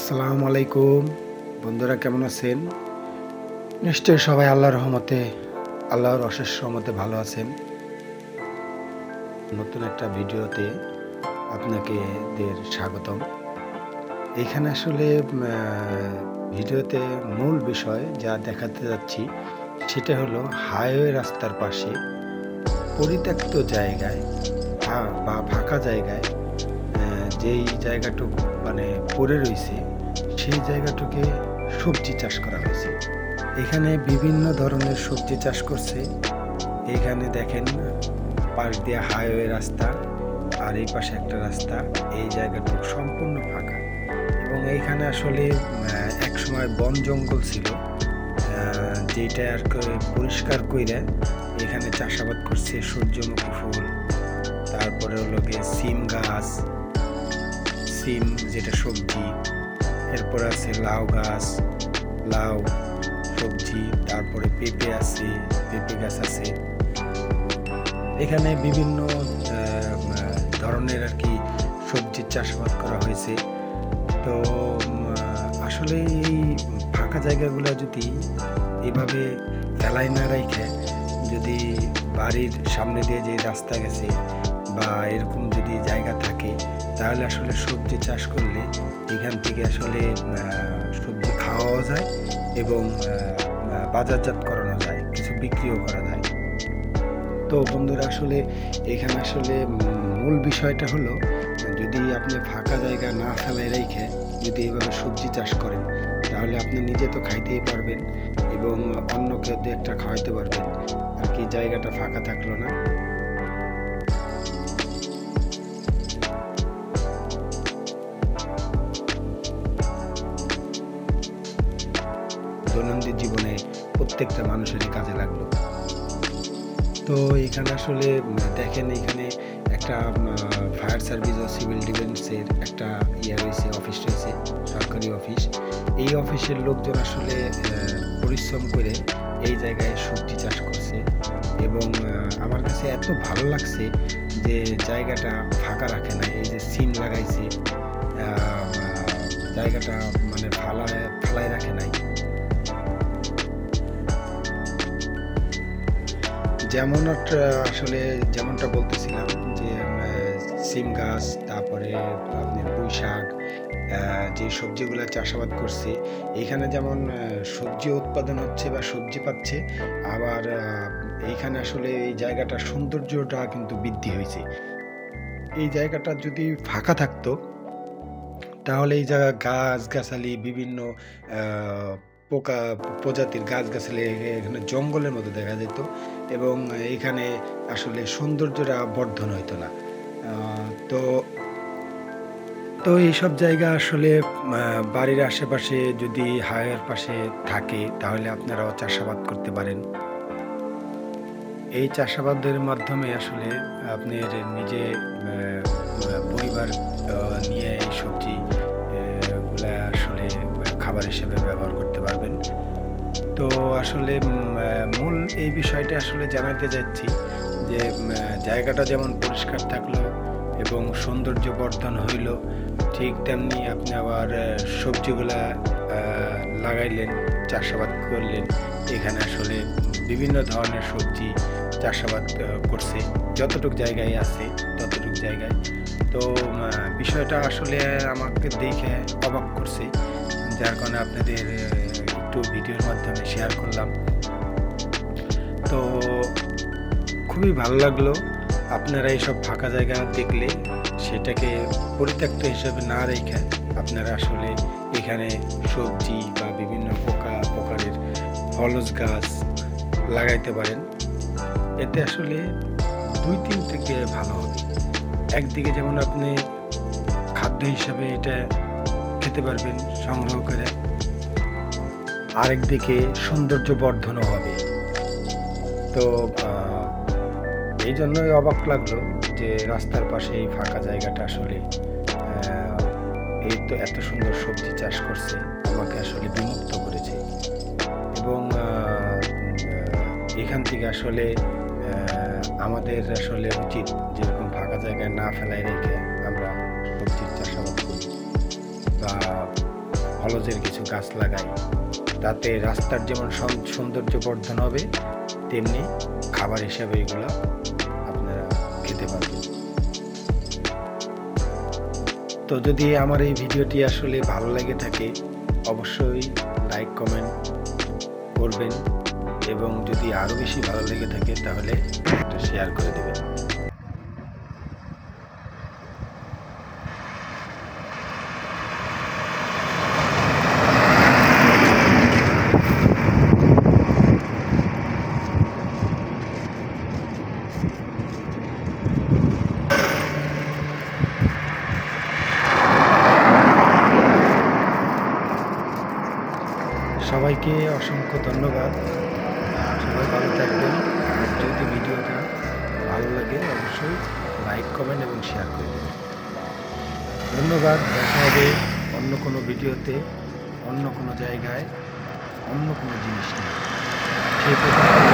আসসালামু আলাইকুম বন্ধুরা, কেমন আছেন? নিশ্চয়ই সবাই আল্লাহর অশেষ রহমতে ভালো আছেন। নতুন একটা ভিডিওতে আপনাদের স্বাগতম। এখানে আসলে ভিডিওতে মূল বিষয় যা দেখাতে যাচ্ছি সেটা হলো হাইওয়ে রাস্তার পাশে পরিত্যক্ত জায়গায় বা ফাঁকা জায়গায় যেই জায়গাটুকু পড়ে রয়েছে সেই জায়গাটুকে সবজি চাষ করা হয়েছে। এখানে বিভিন্ন ধরনের সবজি চাষ করছে। এখানে দেখেন পাশ দিয়ে হাইওয়ে রাস্তা, আর এই পাশে একটা রাস্তা। এই জায়গাটুকু সম্পূর্ণ ফাঁকা এবং এইখানে আসলে এক সময় বন জঙ্গল ছিল, যেটা আর পরিষ্কার কইরা এখানে চাষাবাদ করছে সূর্যমুখী ফুল, তারপরে হলো গিয়ে সিম যেটা সবজি, এরপর আছে লাউ গাছ, লাউ সবজি, তারপরে পেঁপে গাছ আছে। এখানে বিভিন্ন ধরনের আর কি সবজির চাষাবাদ করা হয়েছে। তো আসলে এই ফাঁকা জায়গাগুলো যদি এভাবে ফেলাই না রেখে যদি বাড়ির সামনে দিয়ে যে রাস্তা গেছে বা এরকম যদি জায়গা থাকে, তাহলে আসলে সবজি চাষ করলে এখান থেকে আসলে সবজি খাওয়াও যায় এবং বাজারজাত করানো যায়, কিছু বিক্রিও করা যায়। তো বন্ধুরা, আসলে এখানে আসলে মূল বিষয়টা হলো, যদি আপনি ফাঁকা জায়গা না ফেলাই রেখে যদি এইভাবে সবজি চাষ করেন, তাহলে আপনি নিজে তো খাইতেই পারবেন এবং অন্যকে দু একটা খাওয়াইতে পারবেন আর কি, জায়গাটা ফাঁকা থাকলো না। দৈনন্দিন জীবনে প্রত্যেকটা মানুষেরই কাজে লাগলো। তো এখানে আসলে দেখেন, এখানে একটা ফায়ার সার্ভিস ও সিভিল ডিফেন্সের একটা রয়েছে, অফিস রয়েছে, সরকারি অফিস। এই অফিসের লোকজন আসলে পরিশ্রম করে এই জায়গায় সবজি চাষ করছে এবং আমার কাছে এত ভালো লাগছে যে জায়গাটা ফাঁকা রাখে না। এই যে সিম লাগাইছে, জায়গাটা ফালায় রাখে নাই। যেমনটা বলতেছিলাম যে সিম গাছ, তারপরে আপনার পুঁই শাক, যে সবজিগুলো চাষাবাদ করছে, এখানে যেমন সবজি উৎপাদন হচ্ছে বা সবজি পাচ্ছে, আবার এইখানে আসলে এই জায়গাটার সৌন্দর্যটা কিন্তু বৃদ্ধি হয়েছে। এই জায়গাটা যদি ফাঁকা থাকতো, তাহলে এই জায়গা গাছগাছালি, বিভিন্ন পোকা প্রজাতির গাছগাছালি এখানে জঙ্গলের মতো দেখা যেত এবং এখানে আসলে সৌন্দর্যটা বর্ধন হইতো না। তো তো এইসব জায়গা আসলে বাড়ির আশেপাশে যদি হাইওয়ের পাশে থাকে, তাহলে আপনারাও চাষাবাদ করতে পারেন। এই চাষাবাদের মাধ্যমে আসলে আপনার নিজে পরিবার নিয়ে এই সবজি গুলা আসলে খাবার হিসেবে ব্যবহার করতে পারবেন। তো আসলে মূল এই বিষয়টা আসলে জানাতে যাচ্ছি যে জায়গাটা যেমন পরিষ্কার থাকলো এবং সৌন্দর্য বর্ধন হইল, ঠিক তেমনি আপনি আবার সবজিগুলা লাগাইলেন, চাষাবাদ করলেন। এখানে আসলে বিভিন্ন ধরনের সবজি চাষাবাদ করছে, যতটুক জায়গায় আছে ততটুক জায়গায়। তো বিষয়টা আসলে আমাকে দেখে অবাক করছে, যার কারণে আপনাদের একটু ভিডিওর মাধ্যমে শেয়ার করলাম। তো খুবই ভালো লাগলো। আপনারা এইসব ফাঁকা জায়গা দেখলে সেটাকে পরিত্যক্ত হিসেবে না রেখে আপনারা আসলে এখানে সবজি বা বিভিন্ন প্রকারের ফলজ গাছ লাগাইতে পারেন। এতে আসলে দুই তিন থেকে ভালো হবে। একদিকে যেমন আপনি খাদ্য হিসাবে এটা খেতে পারবেন সংগ্রহ করে, আরেকদিকে সৌন্দর্য বর্ধনও হবে। তো এই জন্যই অবাক লাগলো যে রাস্তার পাশে এই ফাঁকা জায়গাটা আসলে এই তো এত সুন্দর সবজি চাষ করছে, আমাকে আসলে বিমুগ্ধ করেছে। এবং এখান থেকে আসলে আমাদের আসলে উচিত যেরকম ফাঁকা জায়গায় না ফেলাই রেখে আমরা সবজির চাষাবাদ করি বা ফলজের কিছু গাছ লাগাই, তাতে রাস্তার যেমন সৌন্দর্য বর্ধন হবে, তেমনি খাবার হিসাবে এগুলো আপনারা খেতে পারবেন। তো যদি আমার এই ভিডিওটি আসলে ভালো লেগে থাকে, অবশ্যই লাইক কমেন্ট করবেন, এবং যদি আরও বেশি ভালো লেগে থাকে তাহলে একটা শেয়ার করে দেবেন। সবাইকে অসংখ্য ধন্যবাদ। সবাই ভালো থাকবেন। আর যদি ভিডিওটা ভালো লাগে অবশ্যই লাইক কমেন্ট এবং শেয়ার করে দেবেন। ধন্যবাদ। দেখা হবে অন্য কোনো ভিডিওতে, অন্য কোনো জায়গায়, অন্য কোনো জিনিস নিয়ে। সেই পর্যন্ত